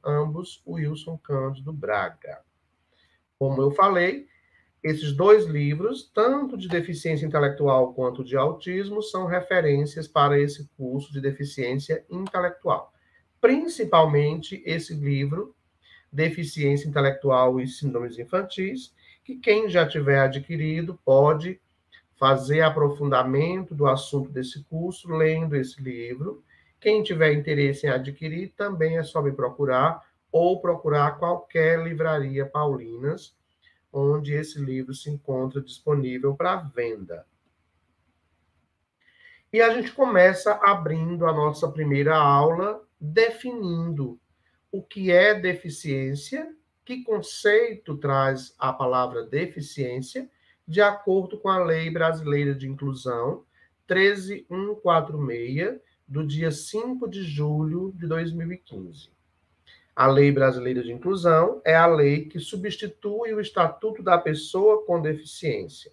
ambos Wilson Cândido Braga. Como eu falei, esses dois livros, tanto de deficiência intelectual quanto de autismo, são referências para esse curso de deficiência intelectual. Principalmente esse livro, Deficiência Intelectual e Síndromes Infantis, que quem já tiver adquirido pode fazer aprofundamento do assunto desse curso lendo esse livro. Quem tiver interesse em adquirir, também é só me procurar ou procurar qualquer livraria Paulinas, onde esse livro se encontra disponível para venda. E a gente começa abrindo a nossa primeira aula, definindo o que é deficiência, que conceito traz a palavra deficiência, de acordo com a Lei Brasileira de Inclusão 13146, do dia 5 de julho de 2015. A Lei Brasileira de Inclusão é a lei que substitui o Estatuto da Pessoa com Deficiência.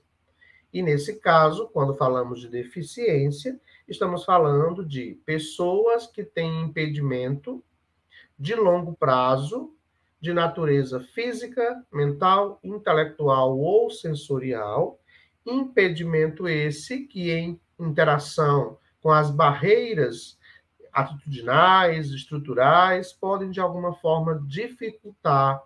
E, nesse caso, quando falamos de deficiência, estamos falando de pessoas que têm impedimento de longo prazo, de natureza física, mental, intelectual ou sensorial, impedimento esse que, em interação com as barreiras atitudinais, estruturais, podem, de alguma forma, dificultar,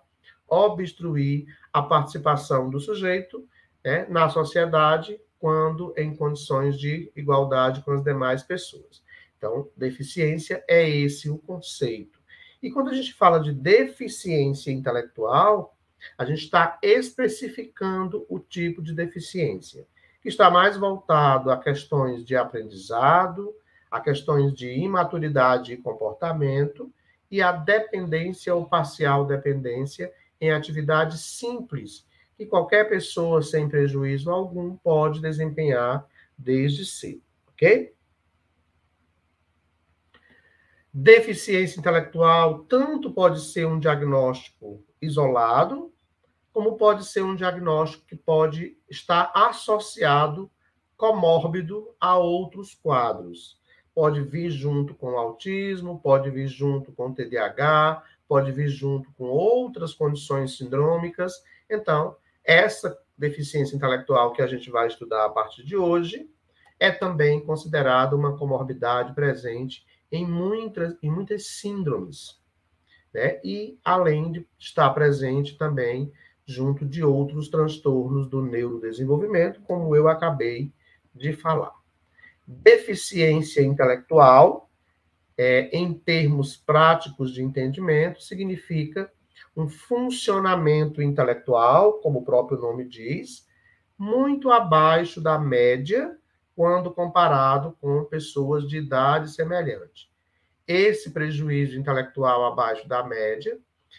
obstruir a participação do sujeito, né, na sociedade, quando em condições de igualdade com as demais pessoas. Então, deficiência é esse o conceito. E quando a gente fala de deficiência intelectual, a gente está especificando o tipo de deficiência, que está mais voltado a questões de aprendizado, a questões de imaturidade e comportamento, e a dependência ou parcial dependência em atividades simples, que qualquer pessoa sem prejuízo algum pode desempenhar desde cedo, ok? Deficiência intelectual tanto pode ser um diagnóstico isolado, como pode ser um diagnóstico que pode estar associado, comórbido, a outros quadros. Pode vir junto com o autismo, pode vir junto com o TDAH, pode vir junto com outras condições sindrômicas. Então, essa deficiência intelectual que a gente vai estudar a partir de hoje é também considerada uma comorbidade presente em muitas síndromes, né? E além de estar presente também junto de outros transtornos do neurodesenvolvimento, como eu acabei de falar. Deficiência intelectual, em termos práticos de entendimento, significa um funcionamento intelectual, como o próprio nome diz, muito abaixo da média quando comparado com pessoas de idade semelhante. Esse prejuízo intelectual abaixo da média,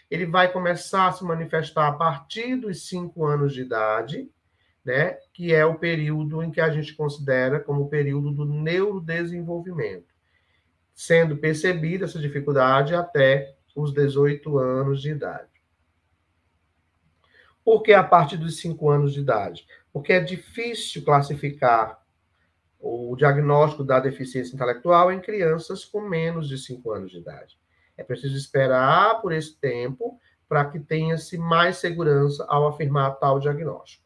ele vai começar a se manifestar a partir dos 5 anos de idade, né, que é o período em que a gente considera como o período do neurodesenvolvimento, sendo percebida essa dificuldade até os 18 anos de idade. Por que a partir dos 5 anos de idade? Porque é difícil classificar o diagnóstico da deficiência intelectual em crianças com menos de 5 anos de idade. É preciso esperar por esse tempo para que tenha-se mais segurança ao afirmar tal diagnóstico.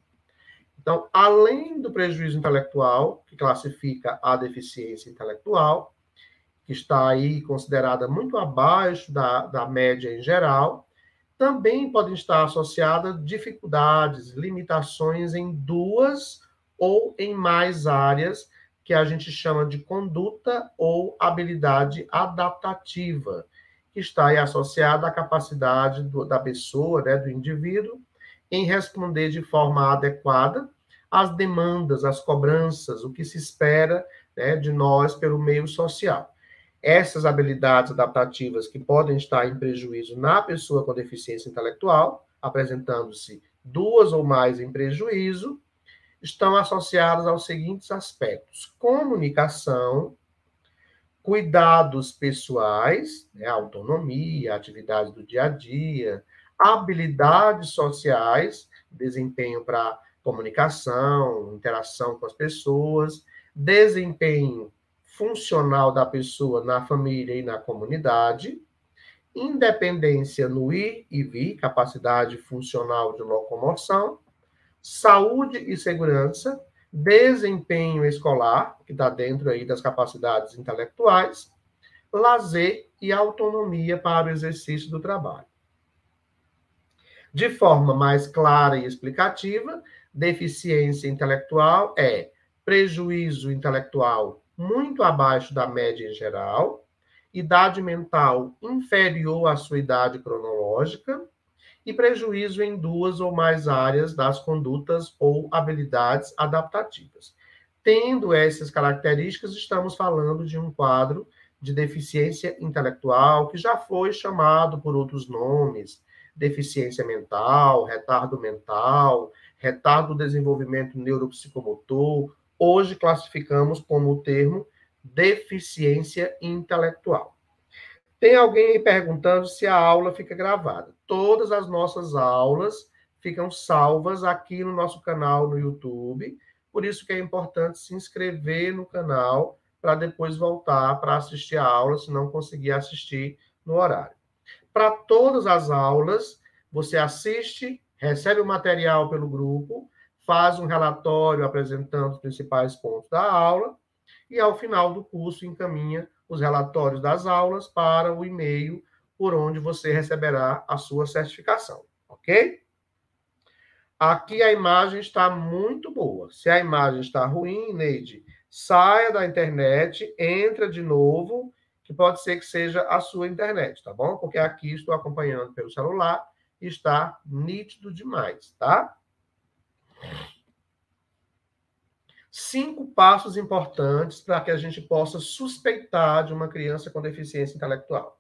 Então, além do prejuízo intelectual, que classifica a deficiência intelectual, que está aí considerada muito abaixo da média em geral, também podem estar associadas dificuldades, limitações em duas ou em mais áreas que a gente chama de conduta ou habilidade adaptativa, que está aí associada à capacidade da pessoa, né, do indivíduo, em responder de forma adequada às demandas, às cobranças, o que se espera, né, de nós pelo meio social. Essas habilidades adaptativas que podem estar em prejuízo na pessoa com deficiência intelectual, apresentando-se duas ou mais em prejuízo, estão associadas aos seguintes aspectos: comunicação, cuidados pessoais, né, autonomia, atividades do dia a dia, habilidades sociais, desempenho para comunicação, interação com as pessoas, desempenho funcional da pessoa na família e na comunidade, independência no ir e vir, capacidade funcional de locomoção, saúde e segurança, desempenho escolar, que está dentro aí das capacidades intelectuais, lazer e autonomia para o exercício do trabalho. De forma mais clara e explicativa, deficiência intelectual é prejuízo intelectual muito abaixo da média em geral, idade mental inferior à sua idade cronológica e prejuízo em duas ou mais áreas das condutas ou habilidades adaptativas. Tendo essas características, estamos falando de um quadro de deficiência intelectual que já foi chamado por outros nomes, deficiência mental, retardo do desenvolvimento neuropsicomotor. Hoje classificamos como o termo deficiência intelectual. Tem alguém aí perguntando se a aula fica gravada. Todas as nossas aulas ficam salvas aqui no nosso canal no YouTube, por isso que é importante se inscrever no canal para depois voltar para assistir a aula, se não conseguir assistir no horário. Para todas as aulas, você assiste, recebe o material pelo grupo, faz um relatório apresentando os principais pontos da aula e, ao final do curso, encaminha os relatórios das aulas para o e-mail por onde você receberá a sua certificação, ok? Aqui a imagem está muito boa. Se a imagem está ruim, Neide, saia da internet, entra de novo, que pode ser que seja a sua internet, tá bom? Porque aqui estou acompanhando pelo celular e está nítido demais, tá? 5 passos importantes para que a gente possa suspeitar de uma criança com deficiência intelectual.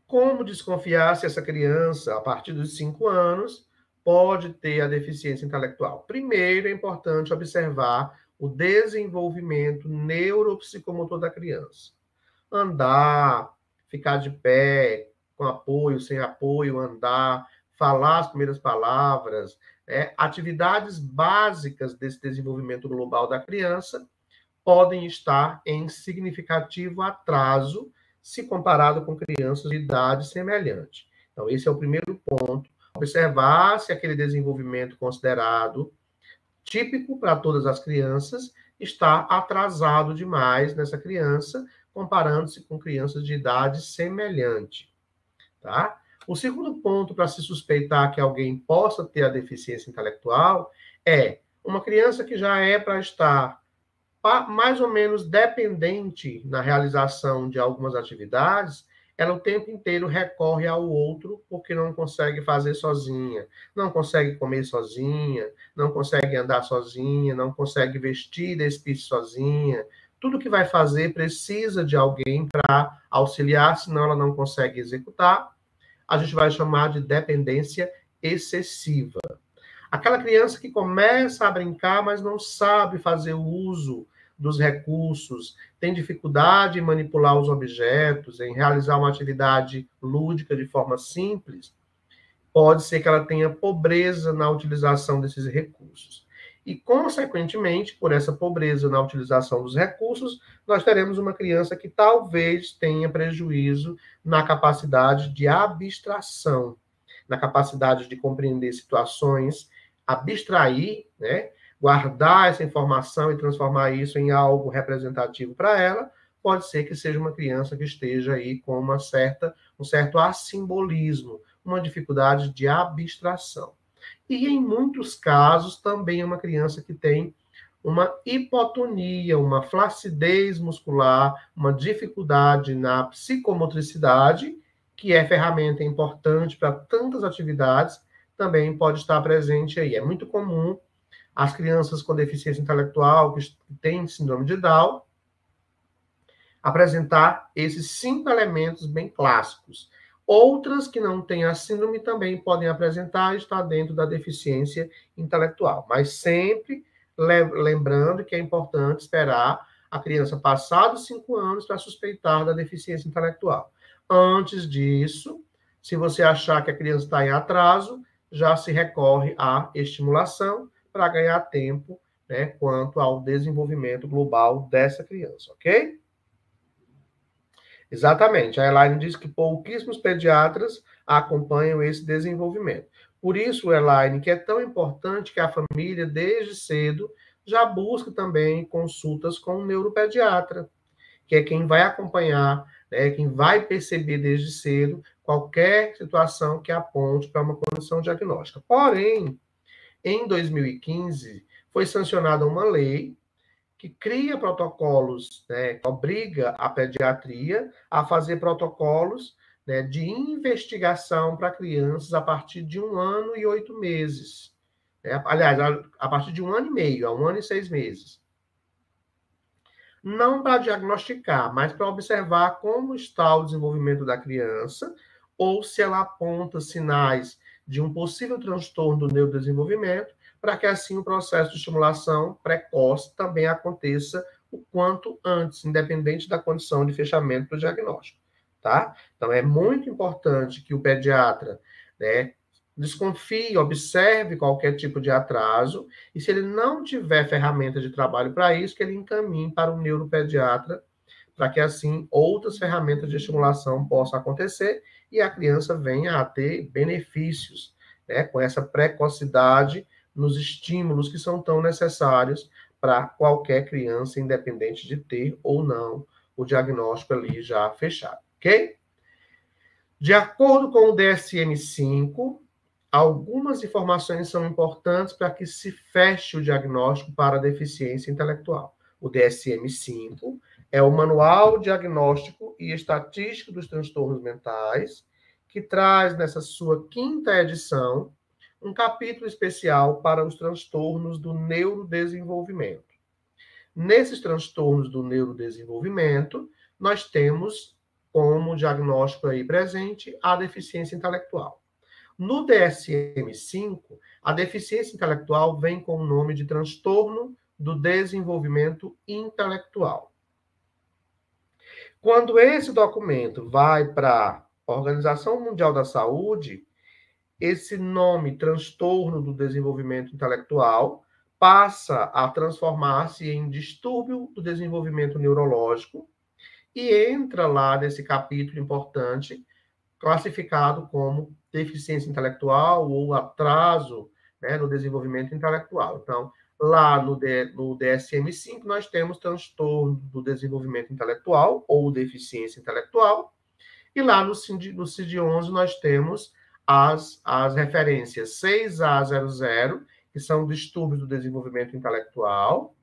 Como desconfiar se essa criança, a partir dos 5 anos, pode ter a deficiência intelectual? Primeiro, é importante observar o desenvolvimento neuropsicomotor da criança. Andar, ficar de pé, com apoio, sem apoio, andar, falar as primeiras palavras, atividades básicas desse desenvolvimento global da criança podem estar em significativo atraso se comparado com crianças de idade semelhante. Então, esse é o primeiro ponto. Observar se aquele desenvolvimento considerado típico para todas as crianças está atrasado demais nessa criança, comparando-se com crianças de idade semelhante. Tá? O segundo ponto para se suspeitar que alguém possa ter a deficiência intelectual é uma criança que já é para estar mais ou menos dependente na realização de algumas atividades, ela o tempo inteiro recorre ao outro porque não consegue fazer sozinha, não consegue comer sozinha, não consegue andar sozinha, não consegue vestir e despir sozinha. Tudo que vai fazer precisa de alguém para auxiliar, senão ela não consegue executar. A gente vai chamar de dependência excessiva. Aquela criança que começa a brincar, mas não sabe fazer o uso dos recursos, tem dificuldade em manipular os objetos, em realizar uma atividade lúdica de forma simples, pode ser que ela tenha pobreza na utilização desses recursos. E, consequentemente, por essa pobreza na utilização dos recursos, nós teremos uma criança que talvez tenha prejuízo na capacidade de abstração, na capacidade de compreender situações, abstrair, né? Guardar essa informação e transformar isso em algo representativo para ela, pode ser que seja uma criança que esteja aí com um certo assimbolismo, uma dificuldade de abstração. E, em muitos casos, também é uma criança que tem uma hipotonia, uma flacidez muscular, uma dificuldade na psicomotricidade, que é ferramenta importante para tantas atividades, também pode estar presente aí. É muito comum as crianças com deficiência intelectual, que têm síndrome de Down, apresentar esses 5 elementos bem clássicos. Outras que não têm a síndrome também podem apresentar e estar dentro da deficiência intelectual. Mas sempre lembrando que é importante esperar a criança passar dos 5 anos para suspeitar da deficiência intelectual. Antes disso, se você achar que a criança está em atraso, já se recorre à estimulação para ganhar tempo né, quanto ao desenvolvimento global dessa criança, ok? Exatamente. A Elaine diz que pouquíssimos pediatras acompanham esse desenvolvimento. Por isso, Elaine, que é tão importante que a família, desde cedo, já busque também consultas com o neuropediatra, que é quem vai acompanhar, né, quem vai perceber desde cedo qualquer situação que aponte para uma condição diagnóstica. Porém, em 2015, foi sancionada uma lei que cria protocolos, né, que obriga a pediatria a fazer protocolos, né, de investigação para crianças a partir de 1 ano e 8 meses. Né? Aliás, a partir de 1 ano e meio, a 1 ano e 6 meses. Não para diagnosticar, mas para observar como está o desenvolvimento da criança, ou se ela aponta sinais de um possível transtorno do neurodesenvolvimento, para que assim o processo de estimulação precoce também aconteça o quanto antes, independente da condição de fechamento do diagnóstico, tá? Então é muito importante que o pediatra, né, desconfie, observe qualquer tipo de atraso, e se ele não tiver ferramenta de trabalho para isso, que ele encaminhe para o neuropediatra, para que assim outras ferramentas de estimulação possam acontecer e a criança venha a ter benefícios, né, com essa precocidade nos estímulos que são tão necessários para qualquer criança, independente de ter ou não o diagnóstico ali já fechado, ok? De acordo com o DSM-5, algumas informações são importantes para que se feche o diagnóstico para deficiência intelectual. O DSM-5 é o Manual Diagnóstico e Estatístico dos Transtornos Mentais, que traz nessa sua 5ª edição um capítulo especial para os transtornos do neurodesenvolvimento. Nesses transtornos do neurodesenvolvimento, nós temos como diagnóstico aí presente a deficiência intelectual. No DSM-5, a deficiência intelectual vem com o nome de transtorno do desenvolvimento intelectual. Quando esse documento vai para a Organização Mundial da Saúde, esse nome, transtorno do desenvolvimento intelectual, passa a transformar-se em distúrbio do desenvolvimento neurológico e entra lá nesse capítulo importante, classificado como deficiência intelectual ou atraso, né, no desenvolvimento intelectual. Então, lá no DSM-5, nós temos transtorno do desenvolvimento intelectual ou deficiência intelectual, e lá no CID-11 nós temos as referências 6A00, que são distúrbios do desenvolvimento intelectual,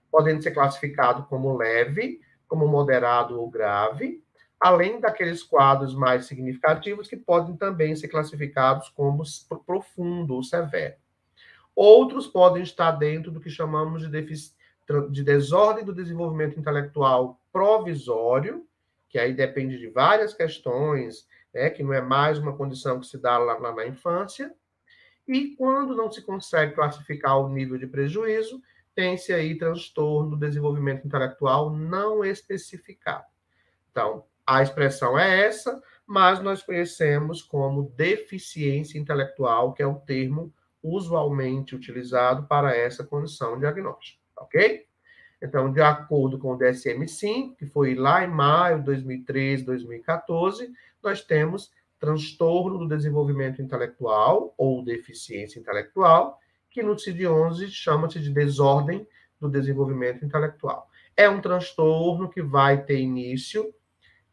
podendo ser classificados como leve, como moderado ou grave, além daqueles quadros mais significativos que podem também ser classificados como profundo ou severo. Outros podem estar dentro do que chamamos de desordem do desenvolvimento intelectual provisório, que aí depende de várias questões, né, que não é mais uma condição que se dá lá na infância. E quando não se consegue classificar o nível de prejuízo, tem-se aí transtorno do desenvolvimento intelectual não especificado. Então, a expressão é essa, mas nós conhecemos como deficiência intelectual, que é o termo usualmente utilizado para essa condição diagnóstica, ok? Então, de acordo com o DSM-5, que foi lá em maio de 2013, 2014, nós temos transtorno do desenvolvimento intelectual ou deficiência intelectual, que no CID-11 chama-se de desordem do desenvolvimento intelectual. É um transtorno que vai ter início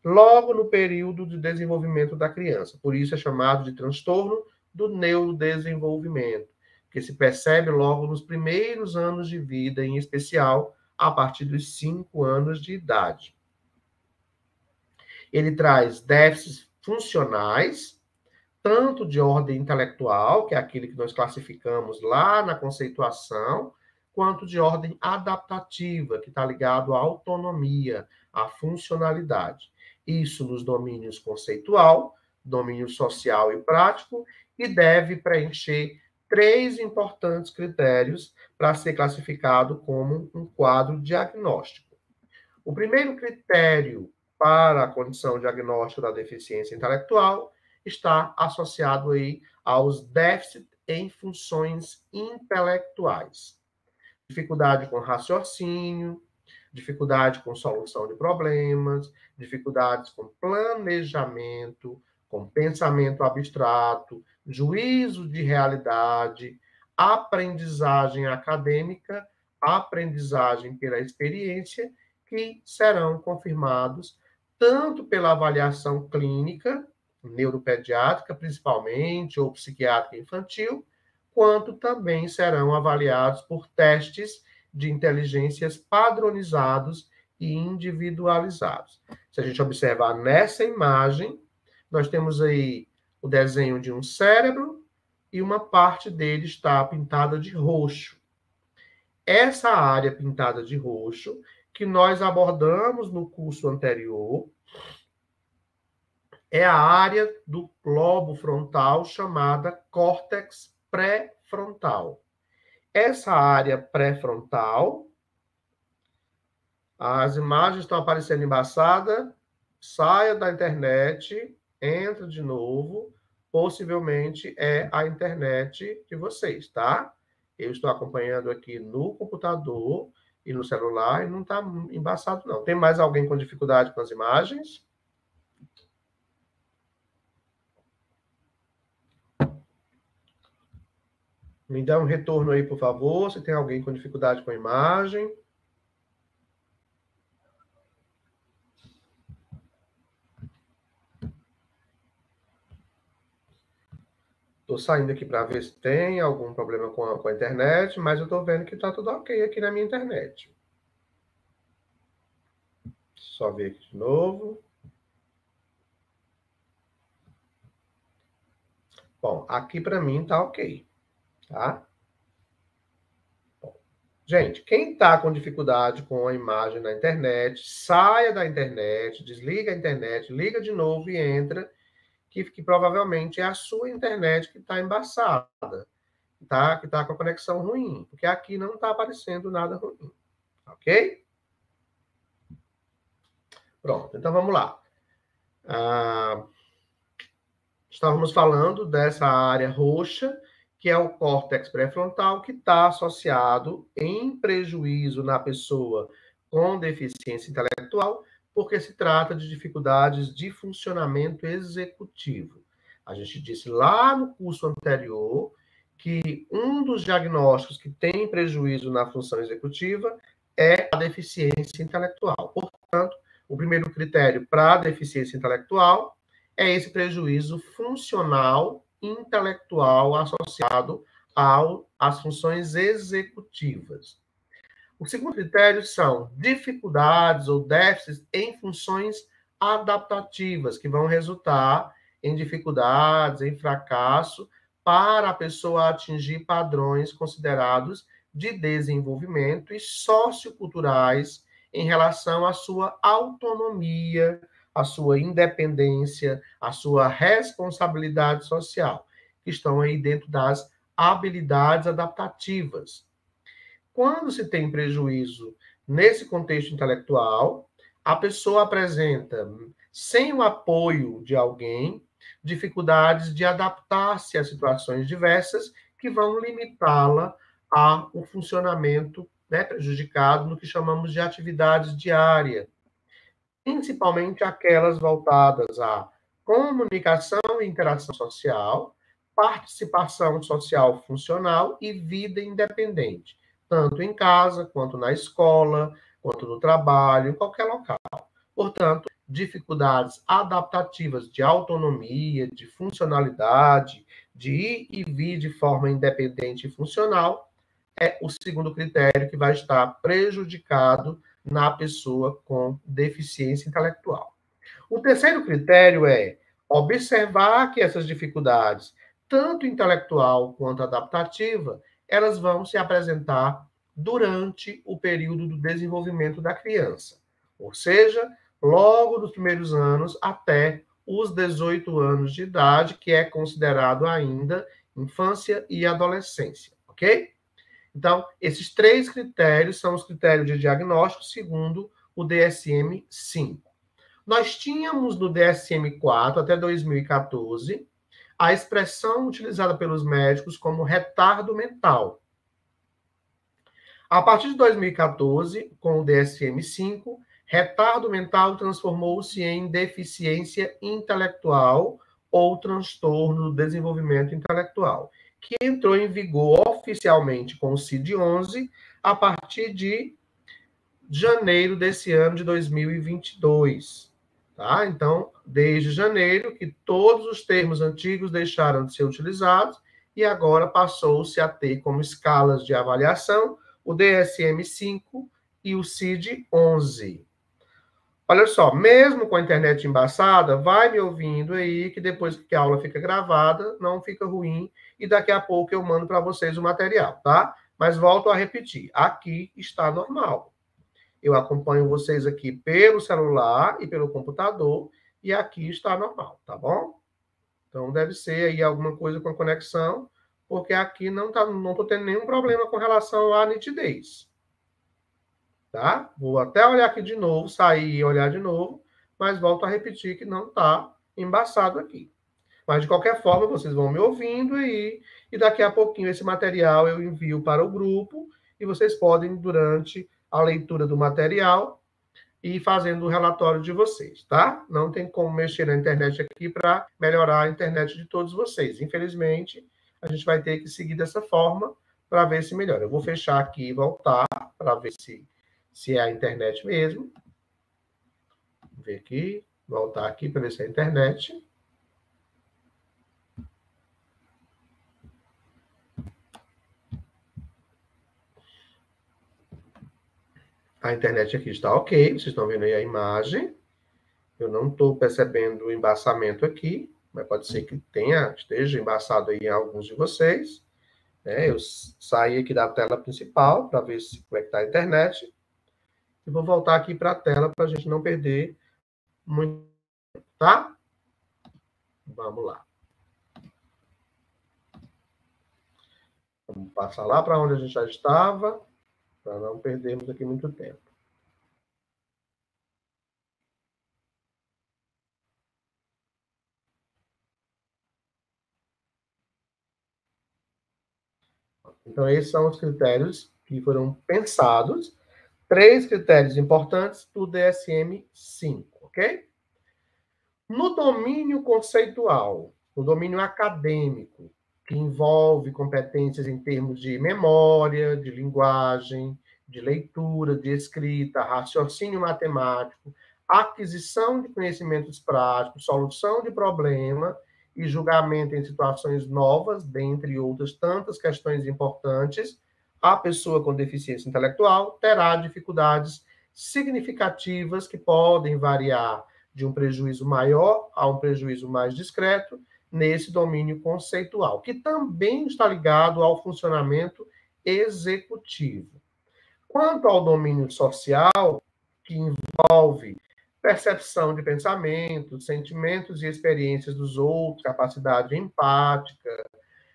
logo no período de desenvolvimento da criança. Por isso é chamado de transtorno do neurodesenvolvimento, que se percebe logo nos primeiros anos de vida, em especial a partir dos 5 anos de idade. Ele traz déficits funcionais, tanto de ordem intelectual, que é aquele que nós classificamos lá na conceituação, quanto de ordem adaptativa, que está ligado à autonomia, à funcionalidade. Isso nos domínios conceitual, domínio social e prático, e deve preencher 3 importantes critérios para ser classificado como um quadro diagnóstico. O primeiro critério para a condição diagnóstica da deficiência intelectual está associado aí aos déficits em funções intelectuais. dificuldade com raciocínio, dificuldade com solução de problemas, dificuldades com planejamento, com pensamento abstrato, juízo de realidade, aprendizagem acadêmica, aprendizagem pela experiência, que serão confirmados tanto pela avaliação clínica, neuropediátrica principalmente, ou psiquiátrica infantil, quanto também serão avaliados por testes de inteligências padronizados e individualizados. Se a gente observar nessa imagem, nós temos aí o desenho de um cérebro e uma parte dele está pintada de roxo. Essa área pintada de roxo, que nós abordamos no curso anterior, é a área do lobo frontal chamada córtex pré-frontal. Essa área pré-frontal, as imagens estão aparecendo embaçadas, saia da internet, entra de novo, possivelmente é a internet de vocês, tá? Eu estou acompanhando aqui no computador e no celular e não está embaçado, não. Tem mais alguém com dificuldade com as imagens? Me dá um retorno aí, por favor, se tem alguém com dificuldade com a imagem. Estou saindo aqui para ver se tem algum problema com a internet, mas eu estou vendo que está tudo ok aqui na minha internet. Só ver aqui de novo. Bom, aqui para mim está ok, tá? Bom, gente, quem está com dificuldade com a imagem na internet, saia da internet, desliga a internet, liga de novo e entra, que provavelmente é a sua internet que está embaçada, tá? Que está com a conexão ruim, porque aqui não está aparecendo nada ruim, ok? Pronto, então vamos lá. Estávamos falando dessa área roxa, que é o córtex pré-frontal, que está associado em prejuízo na pessoa com deficiência intelectual, porque se trata de dificuldades de funcionamento executivo. A gente disse lá no curso anterior que um dos diagnósticos que tem prejuízo na função executiva é a deficiência intelectual. Portanto, o primeiro critério para a deficiência intelectual é esse prejuízo funcional intelectual associado às funções executivas. O segundo critério são dificuldades ou déficits em funções adaptativas, que vão resultar em dificuldades, em fracasso, para a pessoa atingir padrões considerados de desenvolvimento e socioculturais em relação à sua autonomia, a sua independência, a sua responsabilidade social, que estão aí dentro das habilidades adaptativas. Quando se tem prejuízo nesse contexto intelectual, a pessoa apresenta, sem o apoio de alguém, dificuldades de adaptar-se a situações diversas que vão limitá-la ao funcionamento, né, prejudicado no que chamamos de atividades diárias, principalmente aquelas voltadas à comunicação e interação social, participação social funcional e vida independente, tanto em casa, quanto na escola, quanto no trabalho, em qualquer local. Portanto, dificuldades adaptativas de autonomia, de funcionalidade, de ir e vir de forma independente e funcional, é o segundo critério que vai estar prejudicado na pessoa com deficiência intelectual. O terceiro critério é observar que essas dificuldades, tanto intelectual quanto adaptativa, elas vão se apresentar durante o período do desenvolvimento da criança, ou seja, logo dos primeiros anos até os 18 anos de idade, que é considerado ainda infância e adolescência, ok? Então, esses três critérios são os critérios de diagnóstico segundo o DSM-5. Nós tínhamos no DSM-4, até 2014, a expressão utilizada pelos médicos como retardo mental. A partir de 2014, com o DSM-5, retardo mental transformou-se em deficiência intelectual ou transtorno do desenvolvimento intelectual, que entrou em vigor oficialmente com o CID-11 a partir de janeiro desse ano de 2022. Tá? Então, desde janeiro, que todos os termos antigos deixaram de ser utilizados e agora passou-se a ter como escalas de avaliação o DSM-5 e o CID-11. Olha só, mesmo com a internet embaçada, vai me ouvindo aí, que depois que a aula fica gravada, não fica ruim, e daqui a pouco eu mando para vocês o material, tá? Mas volto a repetir, aqui está normal. Eu acompanho vocês aqui pelo celular e pelo computador, e aqui está normal, tá bom? Então, deve ser aí alguma coisa com a conexão, porque aqui não estou tendo nenhum problema com relação à nitidez. Tá? Vou até olhar aqui de novo, sair e olhar de novo, mas volto a repetir que não está embaçado aqui. Mas, de qualquer forma, vocês vão me ouvindo aí, e daqui a pouquinho esse material eu envio para o grupo, e vocês podem, durante a leitura do material, ir fazendo o relatório de vocês, tá? Não tem como mexer na internet aqui para melhorar a internet de todos vocês. Infelizmente, a gente vai ter que seguir dessa forma para ver se melhora. Eu vou fechar aqui e voltar para ver se é a internet mesmo. Vou ver aqui, voltar aqui para ver se é a internet. A internet aqui está ok, vocês estão vendo aí a imagem. Eu não estou percebendo o embaçamento aqui, mas pode ser que esteja embaçado aí em alguns de vocês. Eu saí aqui da tela principal para ver como é que está a internet. E vou voltar aqui para a tela para a gente não perder muito, tá? Vamos lá. Vamos passar lá para onde a gente já estava, para não perdermos aqui muito tempo. Então, esses são os critérios que foram pensados. 3 critérios importantes do DSM-5, ok? No domínio conceitual, no domínio acadêmico, que envolve competências em termos de memória, de linguagem, de leitura, de escrita, raciocínio matemático, aquisição de conhecimentos práticos, solução de problema e julgamento em situações novas, dentre outras tantas questões importantes, a pessoa com deficiência intelectual terá dificuldades significativas que podem variar de um prejuízo maior a um prejuízo mais discreto nesse domínio conceitual, que também está ligado ao funcionamento executivo. Quanto ao domínio social, que envolve percepção de pensamentos, sentimentos e experiências dos outros, capacidade empática,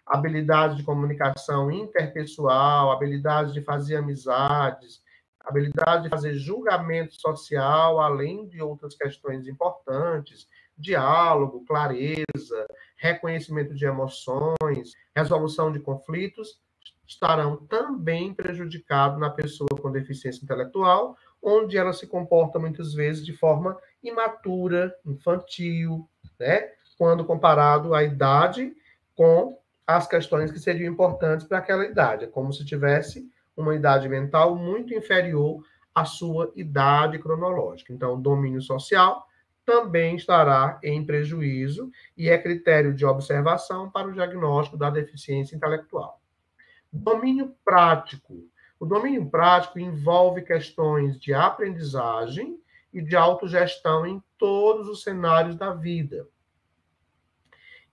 habilidade de comunicação interpessoal, habilidade de fazer amizades, habilidade de fazer julgamento social, além de outras questões importantes, diálogo, clareza, reconhecimento de emoções, resolução de conflitos, estarão também prejudicados na pessoa com deficiência intelectual, onde ela se comporta muitas vezes de forma imatura, infantil, né? Quando comparado à idade com as questões que seriam importantes para aquela idade. É como se tivesse uma idade mental muito inferior à sua idade cronológica. Então, o domínio social também estará em prejuízo e é critério de observação para o diagnóstico da deficiência intelectual. Domínio prático. O domínio prático envolve questões de aprendizagem e de autogestão em todos os cenários da vida,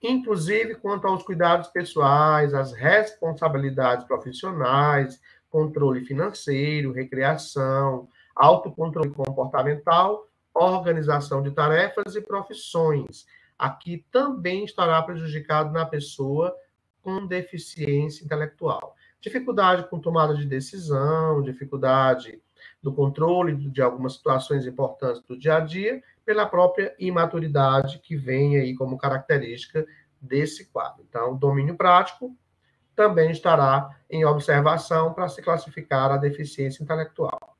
inclusive quanto aos cuidados pessoais, às responsabilidades profissionais, controle financeiro, recreação, autocontrole comportamental, organização de tarefas e profissões. Aqui também estará prejudicado na pessoa com deficiência intelectual. Dificuldade com tomada de decisão, dificuldade do controle de algumas situações importantes do dia a dia, pela própria imaturidade que vem aí como característica desse quadro. Então, domínio prático também estará em observação para se classificar a deficiência intelectual.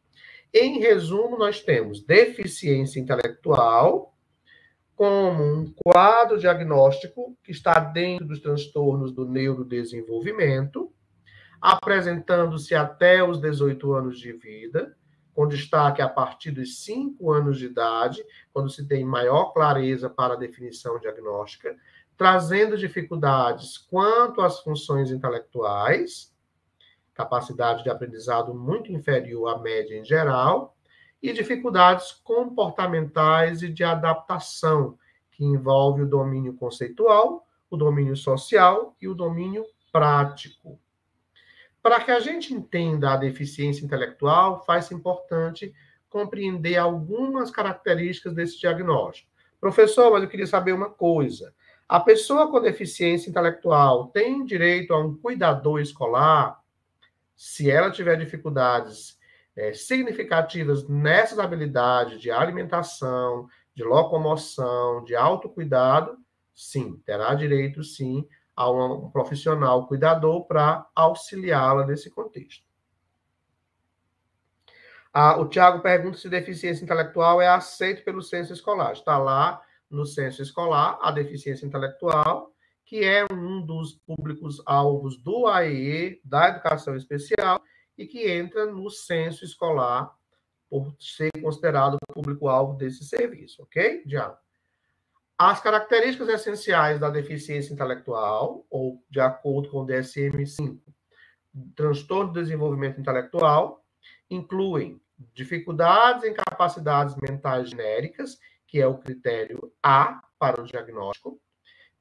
Em resumo, nós temos deficiência intelectual como um quadro diagnóstico que está dentro dos transtornos do neurodesenvolvimento, apresentando-se até os 18 anos de vida, com destaque a partir dos 5 anos de idade, quando se tem maior clareza para a definição diagnóstica, trazendo dificuldades quanto às funções intelectuais, capacidade de aprendizado muito inferior à média em geral, e dificuldades comportamentais e de adaptação, que envolve o domínio conceitual, o domínio social e o domínio prático. Para que a gente entenda a deficiência intelectual, faz-se importante compreender algumas características desse diagnóstico. Professor, mas eu queria saber uma coisa. A pessoa com deficiência intelectual tem direito a um cuidador escolar? Se ela tiver dificuldades significativas nessas habilidades de alimentação, de locomoção, de autocuidado, sim, terá direito, sim, a um profissional cuidador para auxiliá-la nesse contexto. O Tiago pergunta se deficiência intelectual é aceito pelo censo escolar. Está lá no censo escolar a deficiência intelectual, que é um dos públicos-alvos do AEE, da educação especial, e que entra no censo escolar por ser considerado público-alvo desse serviço, ok, Diago? As características essenciais da deficiência intelectual, ou de acordo com o DSM-5, transtorno de desenvolvimento intelectual, incluem dificuldades em capacidades mentais genéricas, que é o critério A para o diagnóstico,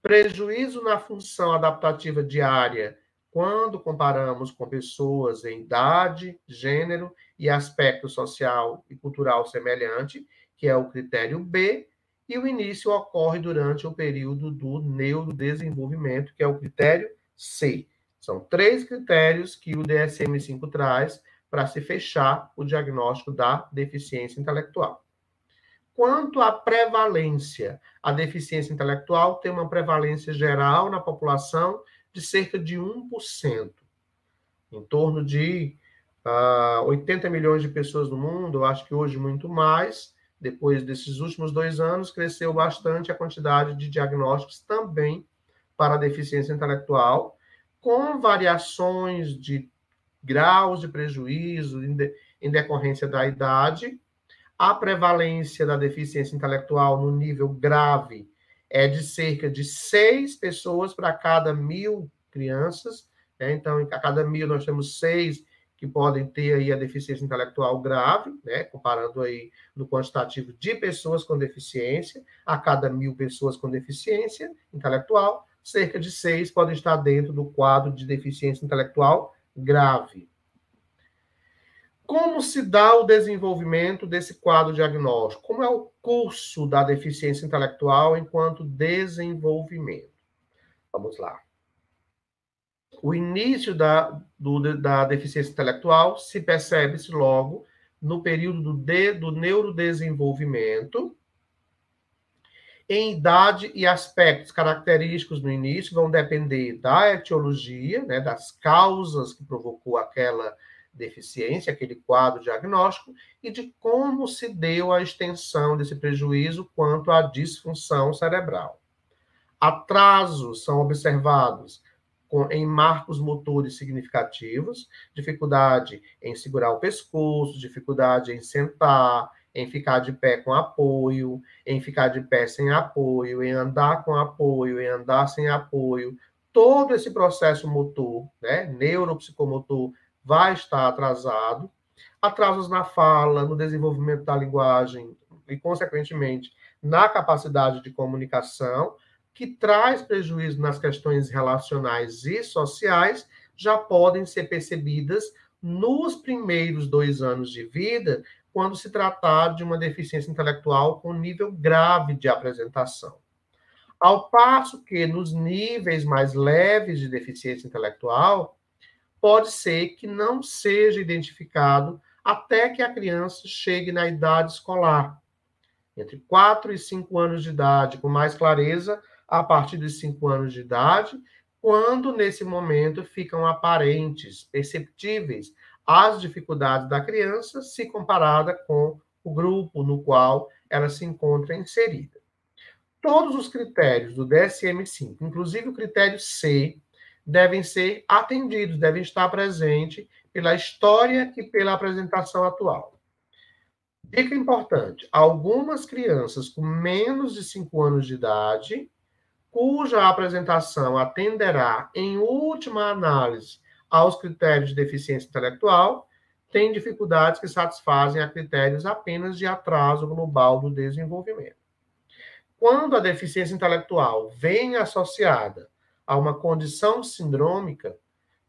prejuízo na função adaptativa diária, quando comparamos com pessoas em idade, gênero e aspecto social e cultural semelhante, que é o critério B, e o início ocorre durante o período do neurodesenvolvimento, que é o critério C. São 3 critérios que o DSM-5 traz para se fechar o diagnóstico da deficiência intelectual. Quanto à prevalência, a deficiência intelectual tem uma prevalência geral na população de cerca de 1%. Em torno de 80 milhões de pessoas no mundo, eu acho que hoje muito mais. Depois desses últimos 2 anos, cresceu bastante a quantidade de diagnósticos também para a deficiência intelectual, com variações de graus de prejuízo em decorrência da idade. A prevalência da deficiência intelectual no nível grave é de cerca de 6 pessoas para cada 1.000 crianças, né? Então, a cada 1.000 nós temos 6 que podem ter aí a deficiência intelectual grave, né? Comparando aí no quantitativo de pessoas com deficiência, a cada 1.000 pessoas com deficiência intelectual, cerca de 6 podem estar dentro do quadro de deficiência intelectual grave. Como se dá o desenvolvimento desse quadro diagnóstico? Como é o curso da deficiência intelectual enquanto desenvolvimento? Vamos lá. O início da deficiência intelectual se percebe-se logo no período do neurodesenvolvimento. Em idade e aspectos característicos no início vão depender da etiologia, né, das causas que provocou aquela deficiência, aquele quadro diagnóstico, e de como se deu a extensão desse prejuízo quanto à disfunção cerebral. Atrasos são observados em marcos motores significativos, dificuldade em segurar o pescoço, dificuldade em sentar, em ficar de pé com apoio, em ficar de pé sem apoio, em andar com apoio, em andar sem apoio. Todo esse processo motor, né, neuropsicomotor, vai estar atrasado. Atrasos na fala, no desenvolvimento da linguagem e, consequentemente, na capacidade de comunicação, que traz prejuízo nas questões relacionais e sociais, já podem ser percebidas nos primeiros 2 anos de vida, quando se tratar de uma deficiência intelectual com nível grave de apresentação. Ao passo que, nos níveis mais leves de deficiência intelectual, pode ser que não seja identificado até que a criança chegue na idade escolar, entre 4 e 5 anos de idade, com mais clareza, a partir dos 5 anos de idade, quando, nesse momento, ficam aparentes, perceptíveis, as dificuldades da criança se comparada com o grupo no qual ela se encontra inserida. Todos os critérios do DSM-5, inclusive o critério C, devem ser atendidos, devem estar presentes pela história e pela apresentação atual. Dica importante: algumas crianças com menos de 5 anos de idade, cuja apresentação atenderá, em última análise, aos critérios de deficiência intelectual, têm dificuldades que satisfazem a critérios apenas de atraso global do desenvolvimento. Quando a deficiência intelectual vem associada a uma condição sindrômica,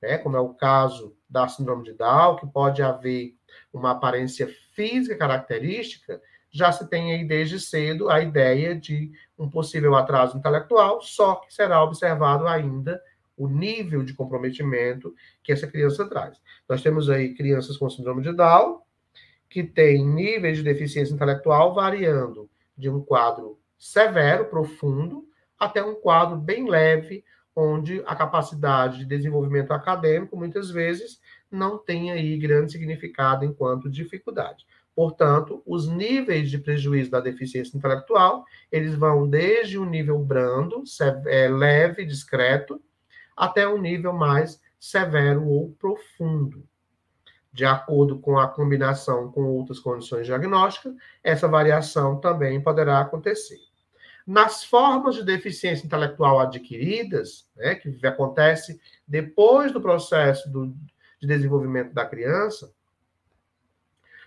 né, como é o caso da síndrome de Down, que pode haver uma aparência física característica, já se tem aí desde cedo a ideia de um possível atraso intelectual, só que será observado ainda o nível de comprometimento que essa criança traz. Nós temos aí crianças com síndrome de Down, que têm níveis de deficiência intelectual variando de um quadro severo, profundo, até um quadro bem leve, onde a capacidade de desenvolvimento acadêmico, muitas vezes, não tem aí grande significado enquanto dificuldade. Portanto, os níveis de prejuízo da deficiência intelectual, eles vão desde um nível brando, leve, discreto, até um nível mais severo ou profundo. De acordo com a combinação com outras condições diagnósticas, essa variação também poderá acontecer. Nas formas de deficiência intelectual adquiridas, né, que acontece depois do processo de desenvolvimento da criança,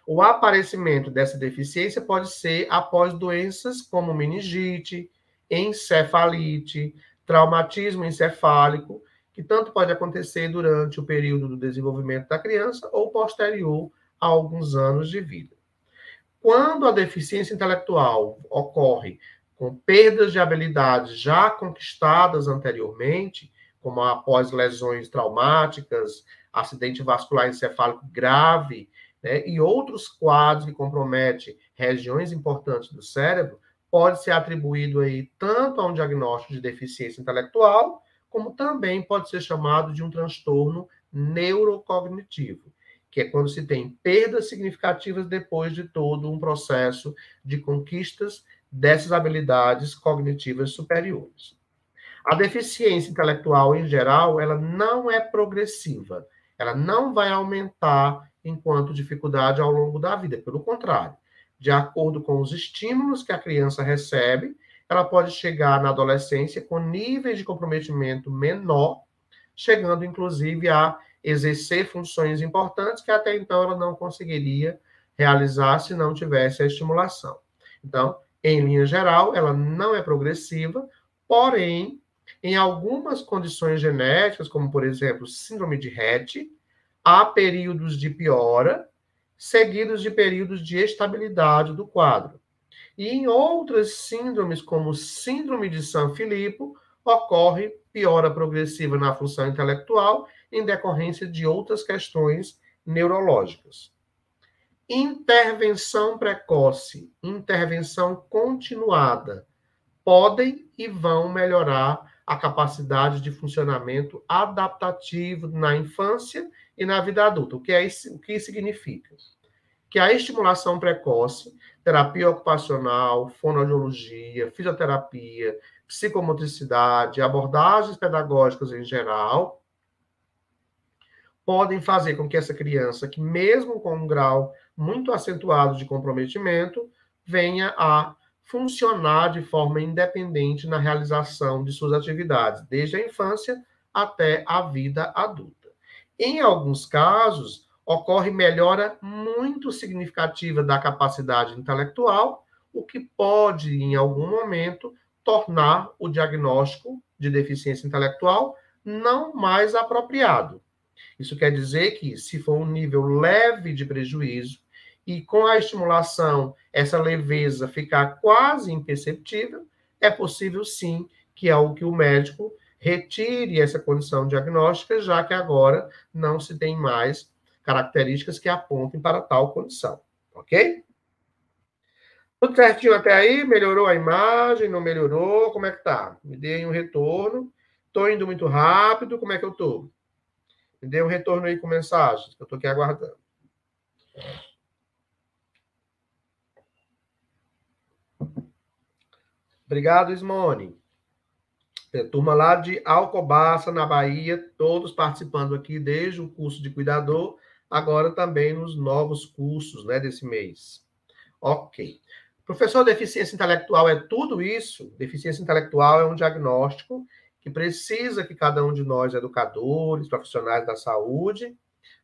o aparecimento dessa deficiência pode ser após doenças como meningite, encefalite, traumatismo encefálico, que tanto pode acontecer durante o período do desenvolvimento da criança ou posterior a alguns anos de vida. Quando a deficiência intelectual ocorre com perdas de habilidades já conquistadas anteriormente, como após lesões traumáticas, acidente vascular encefálico grave, né, e outros quadros que comprometem regiões importantes do cérebro, pode ser atribuído aí tanto a um diagnóstico de deficiência intelectual, como também pode ser chamado de um transtorno neurocognitivo, que é quando se tem perdas significativas depois de todo um processo de conquistas dessas habilidades cognitivas superiores. A deficiência intelectual, em geral, ela não é progressiva, ela não vai aumentar enquanto dificuldade ao longo da vida, pelo contrário, de acordo com os estímulos que a criança recebe, ela pode chegar na adolescência com níveis de comprometimento menor, chegando inclusive a exercer funções importantes que até então ela não conseguiria realizar se não tivesse a estimulação. Então, em linha geral, ela não é progressiva, porém, em algumas condições genéticas, como por exemplo, síndrome de Rett, há períodos de piora, seguidos de períodos de estabilidade do quadro. E em outras síndromes, como síndrome de Sanfilippo, ocorre piora progressiva na função intelectual em decorrência de outras questões neurológicas. Intervenção precoce, intervenção continuada, podem e vão melhorar a capacidade de funcionamento adaptativo na infância e na vida adulta. O que isso significa? Que a estimulação precoce, terapia ocupacional, fonoaudiologia, fisioterapia, psicomotricidade, abordagens pedagógicas em geral, podem fazer com que essa criança, que mesmo com um grau muito acentuado de comprometimento, venha a funcionar de forma independente na realização de suas atividades, desde a infância até a vida adulta. Em alguns casos, ocorre melhora muito significativa da capacidade intelectual, o que pode, em algum momento, tornar o diagnóstico de deficiência intelectual não mais apropriado. Isso quer dizer que, se for um nível leve de prejuízo, e com a estimulação, essa leveza ficar quase imperceptível, é possível sim que o médico retire essa condição diagnóstica, já que agora não se tem mais características que apontem para tal condição, ok? Tudo certinho até aí? Melhorou a imagem? Não melhorou? Como é que tá? Me deem um retorno. Tô indo muito rápido, como é que eu tô? Me dê um retorno aí com mensagens, que eu tô aqui aguardando. Obrigado, Ismone. Turma lá de Alcobaça, na Bahia, todos participando aqui desde o curso de cuidador, agora também nos novos cursos, né, desse mês. Ok. Professor, deficiência intelectual é tudo isso? Deficiência intelectual é um diagnóstico que precisa que cada um de nós, educadores, profissionais da saúde,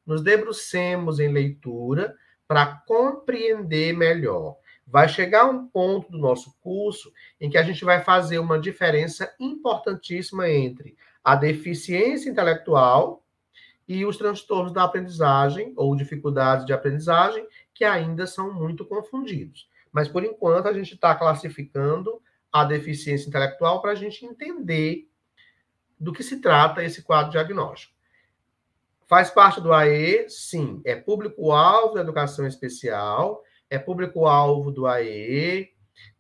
nos debrucemos em leitura para compreender melhor. Vai chegar um ponto do nosso curso em que a gente vai fazer uma diferença importantíssima entre a deficiência intelectual e os transtornos da aprendizagem ou dificuldades de aprendizagem, que ainda são muito confundidos. Mas, por enquanto, a gente está classificando a deficiência intelectual para a gente entender do que se trata esse quadro diagnóstico. Faz parte do AE? Sim. É público-alvo da educação especial, é público-alvo do AE,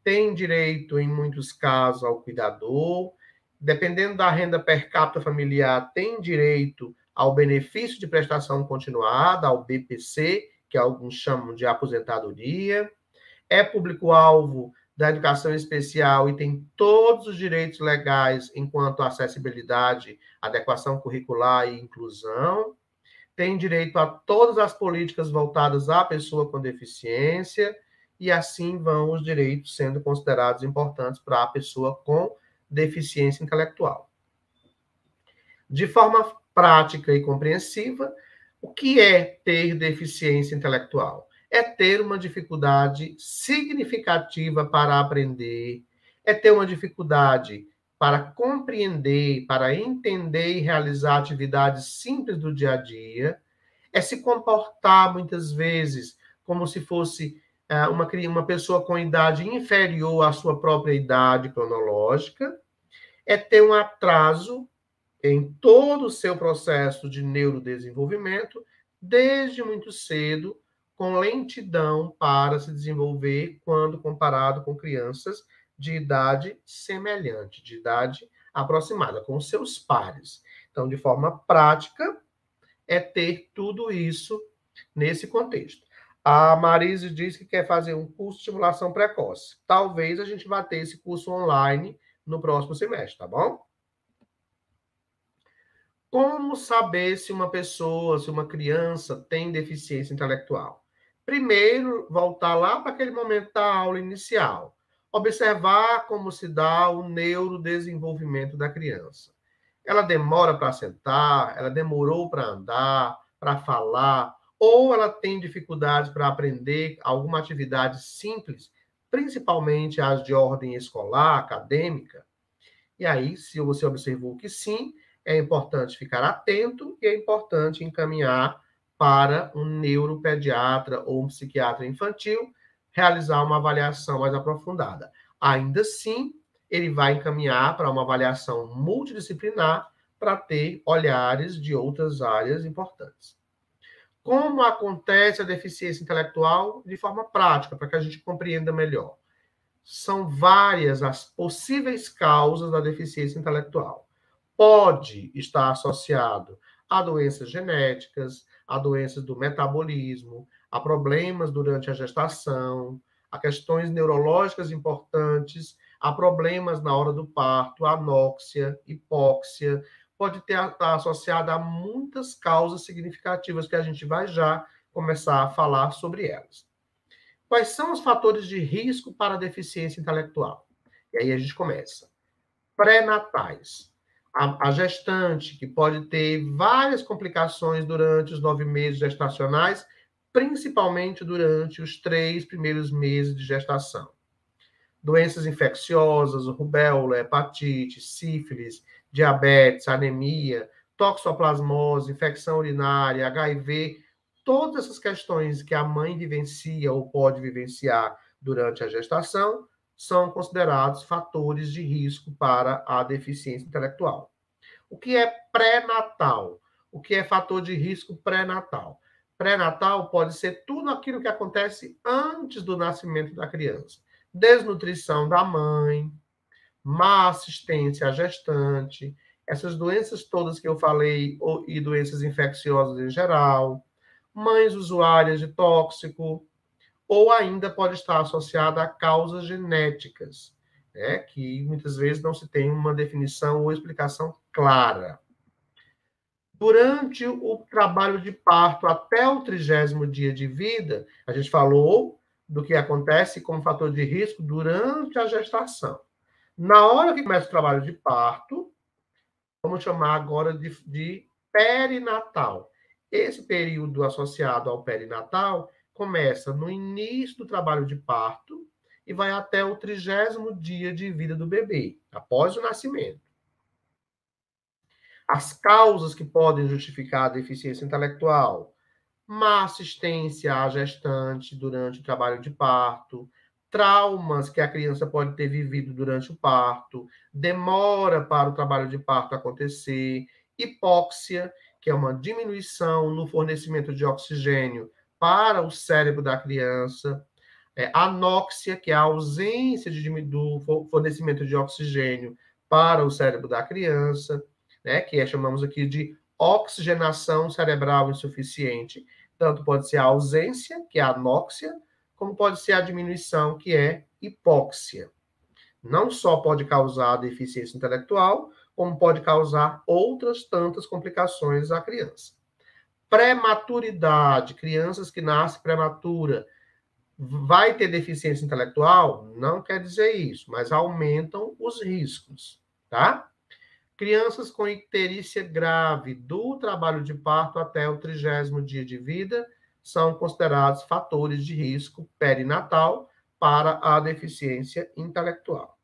tem direito, em muitos casos, ao cuidador, dependendo da renda per capita familiar, tem direito ao benefício de prestação continuada, ao BPC, que alguns chamam de aposentadoria, é público-alvo da educação especial e tem todos os direitos legais enquanto acessibilidade, adequação curricular e inclusão, tem direito a todas as políticas voltadas à pessoa com deficiência, e assim vão os direitos sendo considerados importantes para a pessoa com deficiência intelectual. De forma prática e compreensiva, o que é ter deficiência intelectual? É ter uma dificuldade significativa para aprender, é ter uma dificuldade para compreender, para entender e realizar atividades simples do dia a dia, é se comportar muitas vezes como se fosse uma pessoa com idade inferior à sua própria idade cronológica, é ter um atraso em todo o seu processo de neurodesenvolvimento, desde muito cedo, com lentidão para se desenvolver quando comparado com crianças de idade semelhante, de idade aproximada, com seus pares. Então, de forma prática, é ter tudo isso nesse contexto. A Marise diz que quer fazer um curso de estimulação precoce. Talvez a gente vá ter esse curso online no próximo semestre, tá bom? Como saber se uma pessoa, se uma criança tem deficiência intelectual? Primeiro, voltar lá para aquele momento da aula inicial. Observar como se dá o neurodesenvolvimento da criança. Ela demora para sentar, ela demorou para andar, para falar, ou ela tem dificuldades para aprender alguma atividade simples, principalmente as de ordem escolar, acadêmica. E aí, se você observou que sim, é importante ficar atento e é importante encaminhar para um neuropediatra ou um psiquiatra infantil realizar uma avaliação mais aprofundada. Ainda assim, ele vai encaminhar para uma avaliação multidisciplinar para ter olhares de outras áreas importantes. Como acontece a deficiência intelectual de forma prática, para que a gente compreenda melhor? São várias as possíveis causas da deficiência intelectual. Pode estar associado a doenças genéticas, a doenças do metabolismo, a problemas durante a gestação, a questões neurológicas importantes, a problemas na hora do parto, anóxia, hipóxia, pode estar associada a muitas causas significativas que a gente vai já começar a falar sobre elas. Quais são os fatores de risco para a deficiência intelectual? E aí a gente começa. Pré-natais. A gestante, que pode ter várias complicações durante os 9 meses gestacionais, principalmente durante os 3 primeiros meses de gestação. Doenças infecciosas, rubéola, hepatite, sífilis, diabetes, anemia, toxoplasmose, infecção urinária, HIV, todas essas questões que a mãe vivencia ou pode vivenciar durante a gestação são considerados fatores de risco para a deficiência intelectual. O que é pré-natal? O que é fator de risco pré-natal? Pré-natal pode ser tudo aquilo que acontece antes do nascimento da criança. Desnutrição da mãe, má assistência à gestante, essas doenças todas que eu falei, e doenças infecciosas em geral, mães usuárias de tóxico, ou ainda pode estar associada a causas genéticas, né, que muitas vezes não se tem uma definição ou explicação clara. Durante o trabalho de parto até o 30º dia de vida, a gente falou do que acontece como fator de risco durante a gestação. Na hora que começa o trabalho de parto, vamos chamar agora de perinatal. Esse período associado ao perinatal começa no início do trabalho de parto e vai até o 30º dia de vida do bebê, após o nascimento. As causas que podem justificar a deficiência intelectual: má assistência à gestante durante o trabalho de parto, traumas que a criança pode ter vivido durante o parto, demora para o trabalho de parto acontecer, hipóxia, que é uma diminuição no fornecimento de oxigênio para o cérebro da criança, anóxia, que é a ausência do fornecimento de oxigênio para o cérebro da criança, né, que chamamos aqui de oxigenação cerebral insuficiente. Tanto pode ser a ausência, que é a anóxia, como pode ser a diminuição, que é hipóxia. Não só pode causar deficiência intelectual, como pode causar outras tantas complicações à criança. Prematuridade, crianças que nascem prematura, vai ter deficiência intelectual? Não quer dizer isso, mas aumentam os riscos, tá? Crianças com icterícia grave do trabalho de parto até o 30º dia de vida são considerados fatores de risco perinatal para a deficiência intelectual.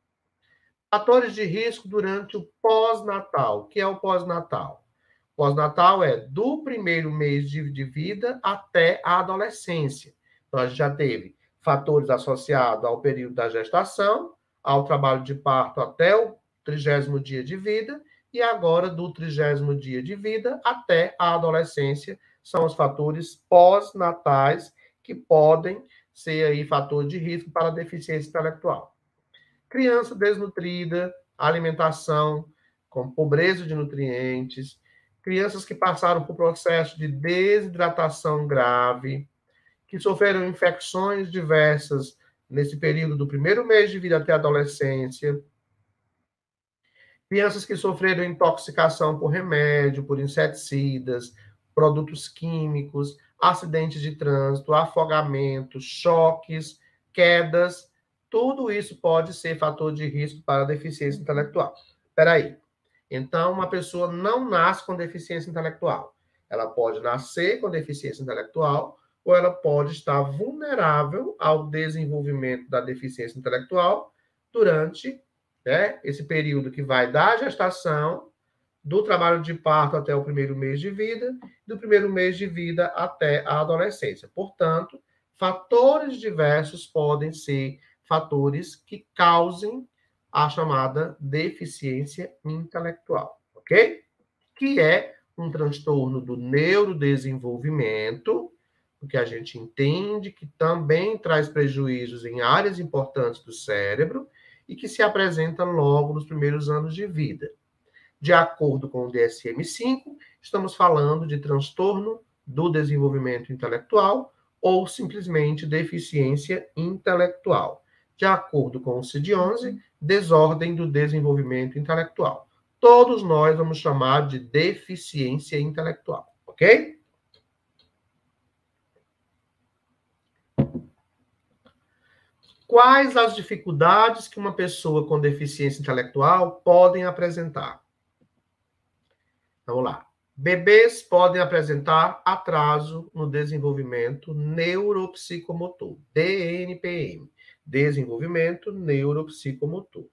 Fatores de risco durante o pós-natal. O que é o pós-natal? Pós-natal é do primeiro mês de vida até a adolescência. Então, a gente já teve fatores associados ao período da gestação, ao trabalho de parto até o 30º dia de vida, e agora do 30º dia de vida até a adolescência, são os fatores pós-natais que podem ser aí fator de risco para a deficiência intelectual. Criança desnutrida, alimentação com pobreza de nutrientes, crianças que passaram por processo de desidratação grave, que sofreram infecções diversas nesse período do primeiro mês de vida até a adolescência, crianças que sofreram intoxicação por remédio, por inseticidas, produtos químicos, acidentes de trânsito, afogamentos, choques, quedas, tudo isso pode ser fator de risco para a deficiência intelectual. Espera aí. Então, uma pessoa não nasce com deficiência intelectual. Ela pode nascer com deficiência intelectual ou ela pode estar vulnerável ao desenvolvimento da deficiência intelectual durante, né, esse período que vai da gestação, do trabalho de parto até o primeiro mês de vida, do primeiro mês de vida até a adolescência. Portanto, fatores diversos podem ser fatores que causem a chamada deficiência intelectual, ok? Que é um transtorno do neurodesenvolvimento, porque a gente entende que também traz prejuízos em áreas importantes do cérebro e que se apresenta logo nos primeiros anos de vida. De acordo com o DSM-5, estamos falando de transtorno do desenvolvimento intelectual ou simplesmente deficiência intelectual. De acordo com o CID-11, desordem do desenvolvimento intelectual. Todos nós vamos chamar de deficiência intelectual, ok? Quais as dificuldades que uma pessoa com deficiência intelectual podem apresentar? Vamos lá. Bebês podem apresentar atraso no desenvolvimento neuropsicomotor, DNPM, desenvolvimento neuropsicomotor.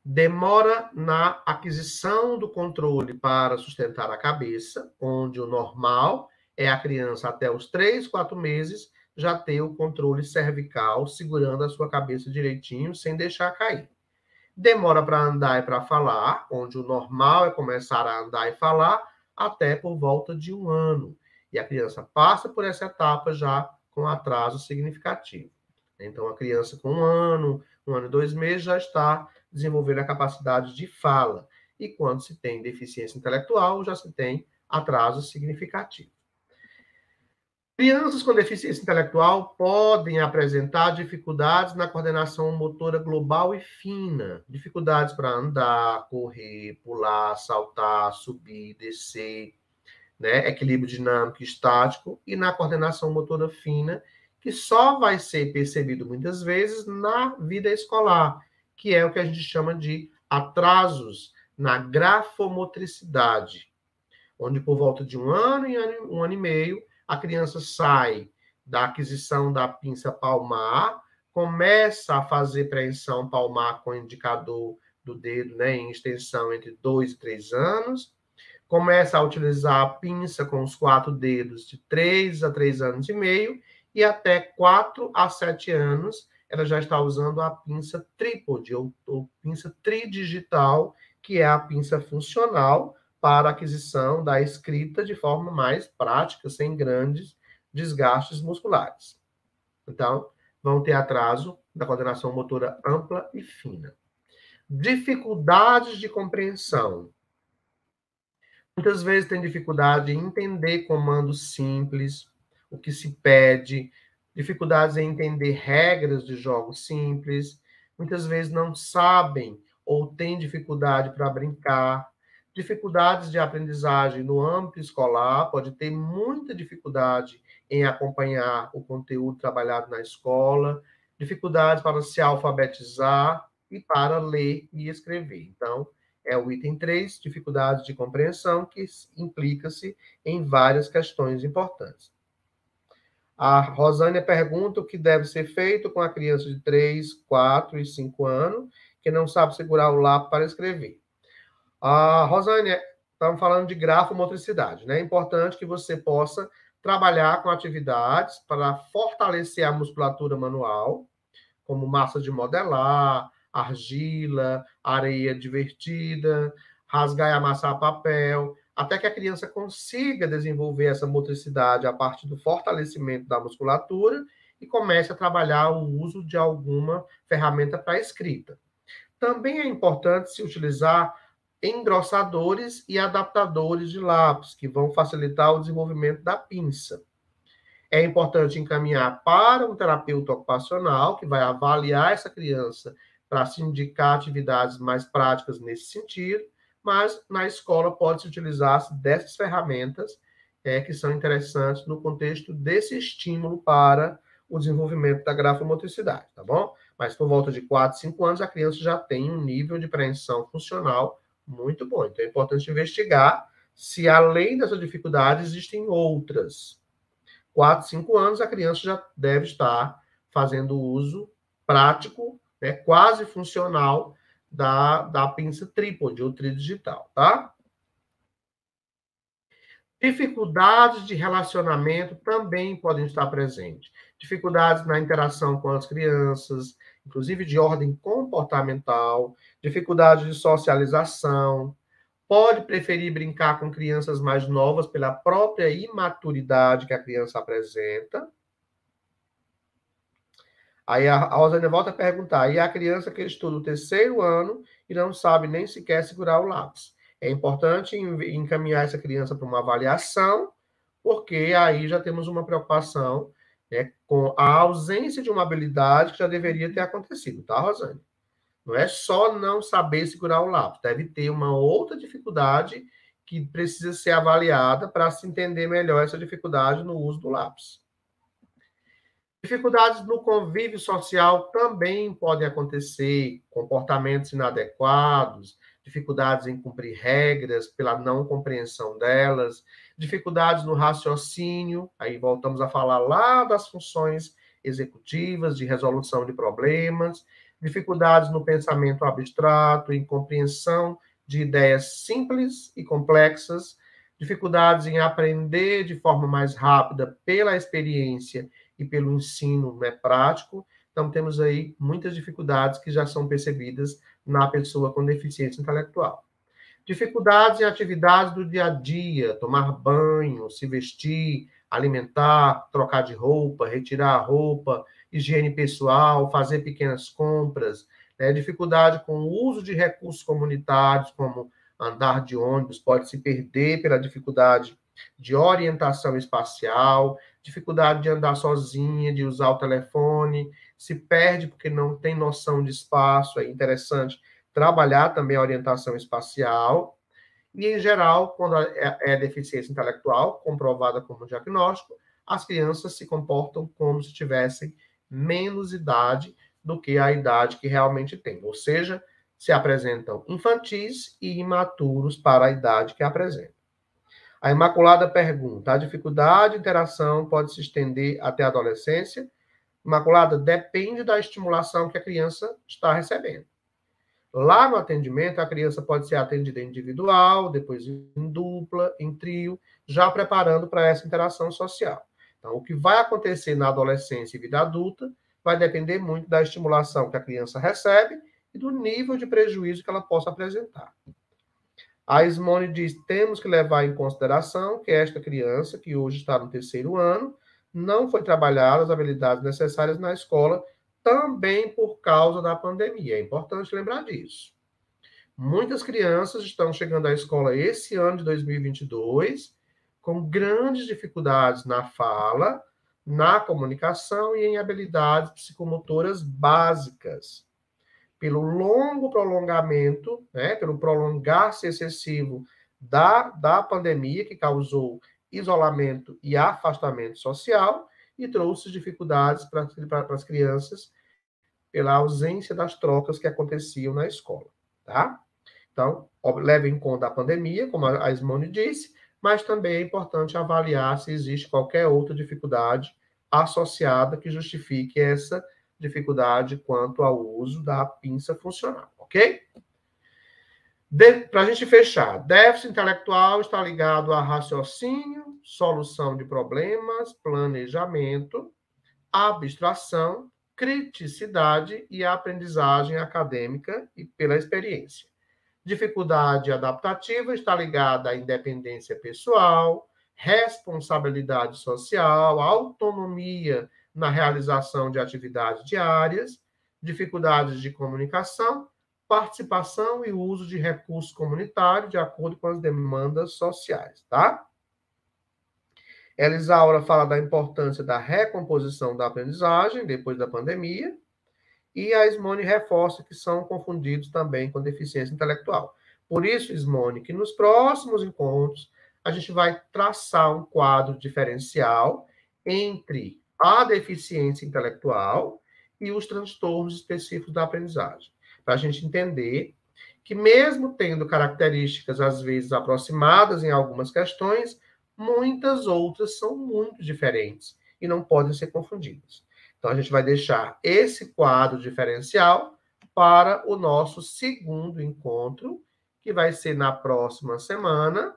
Demora na aquisição do controle para sustentar a cabeça, onde o normal é a criança até os 3, 4 meses já ter o controle cervical segurando a sua cabeça direitinho, sem deixar cair. Demora para andar e para falar, onde o normal é começar a andar e falar até por volta de 1 ano. E a criança passa por essa etapa já com atraso significativo. Então, a criança com 1 ano, 1 ano e 2 meses, já está desenvolvendo a capacidade de fala. e quando se tem deficiência intelectual, já se tem atraso significativo. Crianças com deficiência intelectual podem apresentar dificuldades na coordenação motora global e fina, dificuldades para andar, correr, pular, saltar, subir, descer, né? Equilíbrio dinâmico e estático, e na coordenação motora fina, que só vai ser percebido muitas vezes na vida escolar, que é o que a gente chama de atrasos na grafomotricidade, onde por volta de um ano e meio, a criança sai da aquisição da pinça palmar, começa a fazer preensão palmar com o indicador do dedo, né, em extensão entre 2 e 3 anos, começa a utilizar a pinça com os 4 dedos de 3 a 3 anos e meio, e até 4 a 7 anos ela já está usando a pinça trípode, ou pinça tridigital, que é a pinça funcional para a aquisição da escrita de forma mais prática, sem grandes desgastes musculares. Então, vão ter atraso da coordenação motora ampla e fina. Dificuldades de compreensão. Muitas vezes tem dificuldade em entender comandos simples, o que se pede, dificuldades em entender regras de jogos simples, muitas vezes não sabem ou têm dificuldade para brincar, dificuldades de aprendizagem no âmbito escolar, pode ter muita dificuldade em acompanhar o conteúdo trabalhado na escola, dificuldades para se alfabetizar e para ler e escrever. Então, é o item 3, dificuldades de compreensão, que implica-se em várias questões importantes. A Rosânia pergunta o que deve ser feito com a criança de 3, 4 e 5 anos, que não sabe segurar o lápis para escrever. A Rosânia, estamos falando de grafomotricidade, né? É importante que você possa trabalhar com atividades para fortalecer a musculatura manual, como massa de modelar, argila, areia divertida, rasgar e amassar papel, até que a criança consiga desenvolver essa motricidade a partir do fortalecimento da musculatura e comece a trabalhar o uso de alguma ferramenta para escrita. Também é importante se utilizar engrossadores e adaptadores de lápis, que vão facilitar o desenvolvimento da pinça. É importante encaminhar para um terapeuta ocupacional, que vai avaliar essa criança para se indicar atividades mais práticas nesse sentido, mas na escola pode-se utilizar dessas ferramentas que são interessantes no contexto desse estímulo para o desenvolvimento da grafomotricidade, tá bom? Mas por volta de 4, 5 anos, a criança já tem um nível de preensão funcional muito bom. Então é importante investigar se, além dessa dificuldade, existem outras. 4, 5 anos, a criança já deve estar fazendo uso prático, né, quase funcional, da pinça trípode ou tridigital, tá? Dificuldades de relacionamento também podem estar presentes. Dificuldades na interação com as crianças, inclusive de ordem comportamental, dificuldades de socialização, pode preferir brincar com crianças mais novas pela própria imaturidade que a criança apresenta. Aí a Rosânia volta a perguntar, e a criança que estuda o 3º ano e não sabe nem sequer segurar o lápis? É importante encaminhar essa criança para uma avaliação, porque aí já temos uma preocupação, né, com a ausência de uma habilidade que já deveria ter acontecido, tá, Rosânia? Não é só não saber segurar o lápis, deve ter uma outra dificuldade que precisa ser avaliada para se entender melhor essa dificuldade no uso do lápis. Dificuldades no convívio social também podem acontecer, comportamentos inadequados, dificuldades em cumprir regras pela não compreensão delas, dificuldades no raciocínio, aí voltamos a falar lá das funções executivas, de resolução de problemas, dificuldades no pensamento abstrato, em compreensão de ideias simples e complexas, dificuldades em aprender de forma mais rápida pela experiência e pelo ensino, né, prático. Então, temos aí muitas dificuldades que já são percebidas na pessoa com deficiência intelectual. Dificuldades em atividades do dia a dia, tomar banho, se vestir, alimentar, trocar de roupa, retirar a roupa, higiene pessoal, fazer pequenas compras, né? Dificuldade com o uso de recursos comunitários, como andar de ônibus, pode se perder pela dificuldade de orientação espacial, dificuldade de andar sozinha, de usar o telefone, se perde porque não tem noção de espaço. É interessante trabalhar também a orientação espacial. E, em geral, quando é deficiência intelectual, comprovada como diagnóstico, as crianças se comportam como se tivessem menos idade do que a idade que realmente têm. Ou seja, se apresentam infantis e imaturos para a idade que apresentam. A Imaculada pergunta: a dificuldade de interação pode se estender até a adolescência? Imaculada, depende da estimulação que a criança está recebendo. Lá no atendimento, a criança pode ser atendida individual, depois em dupla, em trio, já preparando para essa interação social. Então, o que vai acontecer na adolescência e vida adulta vai depender muito da estimulação que a criança recebe e do nível de prejuízo que ela possa apresentar. A Ismone diz: temos que levar em consideração que esta criança, que hoje está no 3º ano, não foi trabalhada as habilidades necessárias na escola, também por causa da pandemia. É importante lembrar disso. Muitas crianças estão chegando à escola esse ano de 2022 com grandes dificuldades na fala, na comunicação e em habilidades psicomotoras básicas. Pelo longo prolongamento, né, pelo prolongar-se excessivo da pandemia, que causou isolamento e afastamento social, e trouxe dificuldades para as crianças pela ausência das trocas que aconteciam na escola, tá? Então, leve em conta a pandemia, como a Ismone disse, mas também é importante avaliar se existe qualquer outra dificuldade associada que justifique essa dificuldade quanto ao uso da pinça funcional, ok? Para a gente fechar, déficit intelectual está ligado a raciocínio, solução de problemas, planejamento, abstração, criticidade e aprendizagem acadêmica e pela experiência. Dificuldade adaptativa está ligada à independência pessoal, responsabilidade social, autonomia na realização de atividades diárias, dificuldades de comunicação, participação e uso de recursos comunitários de acordo com as demandas sociais, tá? Elisaura fala da importância da recomposição da aprendizagem depois da pandemia, e a Ismone reforça que são confundidos também com deficiência intelectual. Por isso, Ismone, que nos próximos encontros a gente vai traçar um quadro diferencial entre a deficiência intelectual e os transtornos específicos da aprendizagem, para a gente entender que, mesmo tendo características às vezes aproximadas em algumas questões, muitas outras são muito diferentes e não podem ser confundidas. Então, a gente vai deixar esse quadro diferencial para o nosso segundo encontro, que vai ser na próxima semana,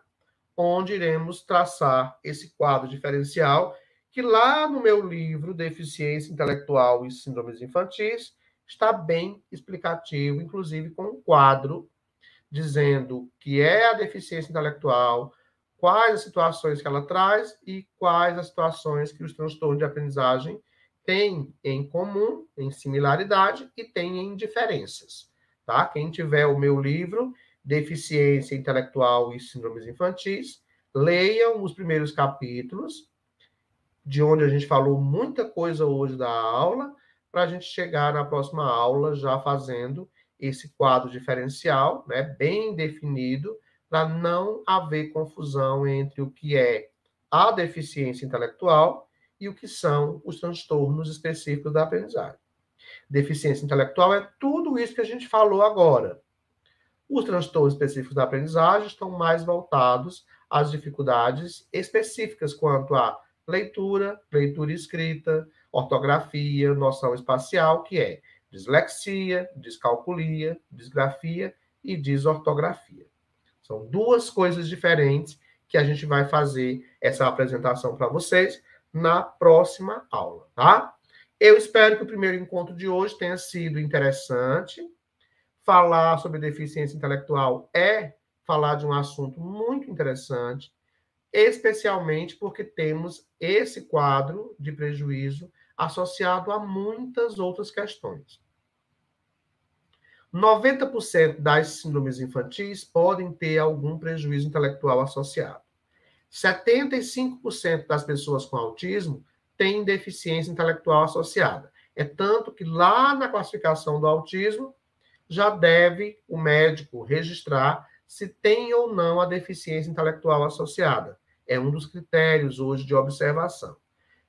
onde iremos traçar esse quadro diferencial, que lá no meu livro Deficiência Intelectual e Síndromes Infantis está bem explicativo, inclusive com um quadro dizendo o que é a deficiência intelectual, quais as situações que ela traz e quais as situações que os transtornos de aprendizagem têm em comum, em similaridade e têm em diferenças, tá? Quem tiver o meu livro Deficiência Intelectual e Síndromes Infantis, leiam os primeiros capítulos, de onde a gente falou muita coisa hoje da aula, para a gente chegar na próxima aula já fazendo esse quadro diferencial, né, bem definido, para não haver confusão entre o que é a deficiência intelectual e o que são os transtornos específicos da aprendizagem. Deficiência intelectual é tudo isso que a gente falou agora. Os transtornos específicos da aprendizagem estão mais voltados às dificuldades específicas quanto a leitura, leitura escrita, ortografia, noção espacial, que é dislexia, descalculia, disgrafia e desortografia. São duas coisas diferentes que a gente vai fazer essa apresentação para vocês na próxima aula, tá? Eu espero que o primeiro encontro de hoje tenha sido interessante. Falar sobre deficiência intelectual é falar de um assunto muito interessante, especialmente porque temos esse quadro de prejuízo associado a muitas outras questões. 90% das síndromes infantis podem ter algum prejuízo intelectual associado. 75% das pessoas com autismo têm deficiência intelectual associada. É tanto que lá na classificação do autismo já deve o médico registrar se tem ou não a deficiência intelectual associada. É um dos critérios hoje de observação.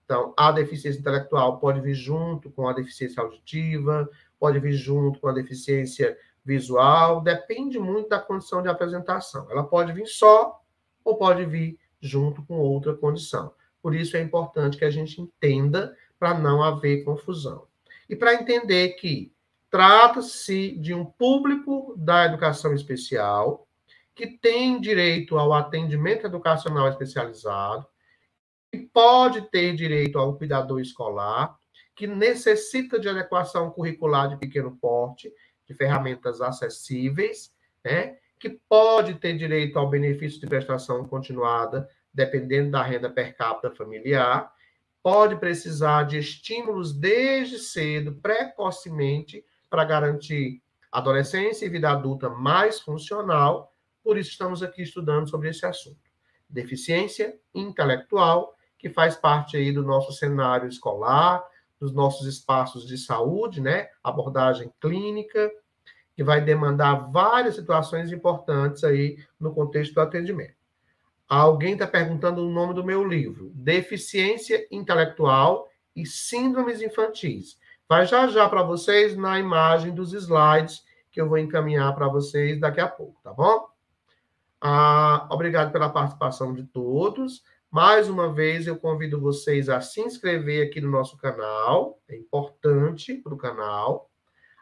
Então, a deficiência intelectual pode vir junto com a deficiência auditiva, pode vir junto com a deficiência visual, depende muito da condição de apresentação. Ela pode vir só ou pode vir junto com outra condição. Por isso é importante que a gente entenda para não haver confusão. E para entender que trata-se de um público da educação especial que tem direito ao atendimento educacional especializado, que pode ter direito ao cuidador escolar, que necessita de adequação curricular de pequeno porte, de ferramentas acessíveis, né? Que pode ter direito ao benefício de prestação continuada, dependendo da renda per capita familiar, pode precisar de estímulos desde cedo, precocemente, para garantir adolescência e vida adulta mais funcional. Por isso estamos aqui estudando sobre esse assunto. Deficiência intelectual, que faz parte aí do nosso cenário escolar, dos nossos espaços de saúde, né? Abordagem clínica, que vai demandar várias situações importantes aí no contexto do atendimento. Alguém está perguntando o nome do meu livro, Deficiência Intelectual e Síndromes Infantis. Vai já para vocês na imagem dos slides que eu vou encaminhar para vocês daqui a pouco, tá bom? Obrigado pela participação de todos. Mais uma vez, eu convido vocês a se inscrever aqui no nosso canal, é importante para o canal.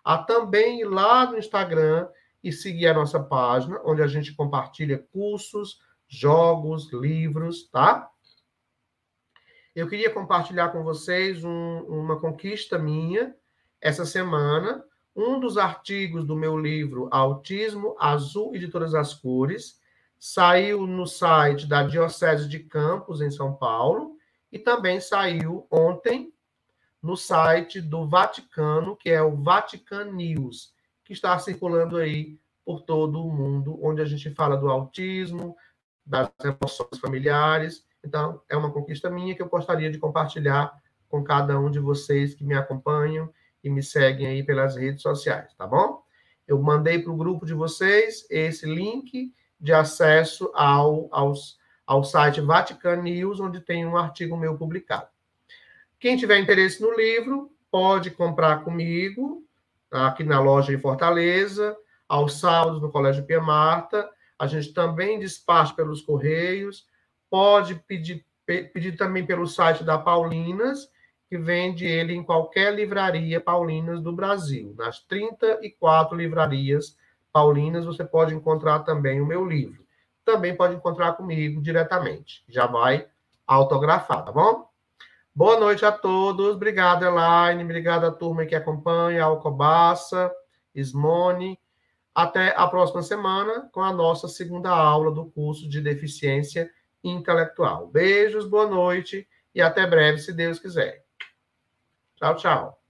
A também ir lá no Instagram e seguir a nossa página, onde a gente compartilha cursos, jogos, livros, tá? Eu queria compartilhar com vocês uma conquista minha essa semana. Um dos artigos do meu livro Autismo Azul e de Todas as Cores saiu no site da Diocese de Campos, em São Paulo, e também saiu ontem no site do Vaticano, que é o Vatican News, que está circulando aí por todo o mundo, onde a gente fala do autismo, das emoções familiares. Então, é uma conquista minha que eu gostaria de compartilhar com cada um de vocês que me acompanham e me seguem aí pelas redes sociais, tá bom? Eu mandei para o grupo de vocês esse link de acesso ao site Vatican News, onde tem um artigo meu publicado. Quem tiver interesse no livro, pode comprar comigo, aqui na loja em Fortaleza, aos sábados no Colégio Pia Marta. A gente também despacha pelos Correios, pode pedir também pelo site da Paulinas, que vende ele em qualquer livraria Paulinas do Brasil. Nas 34 livrarias Paulinas, você pode encontrar também o meu livro. Também pode encontrar comigo diretamente. Já vai autografar, tá bom? Boa noite a todos. Obrigado, Elaine. Obrigado à turma que acompanha, Alcobaça, Ismone. Até a próxima semana com a nossa segunda aula do curso de Deficiência Intelectual. Beijos, boa noite e até breve, se Deus quiser. Tchau, tchau.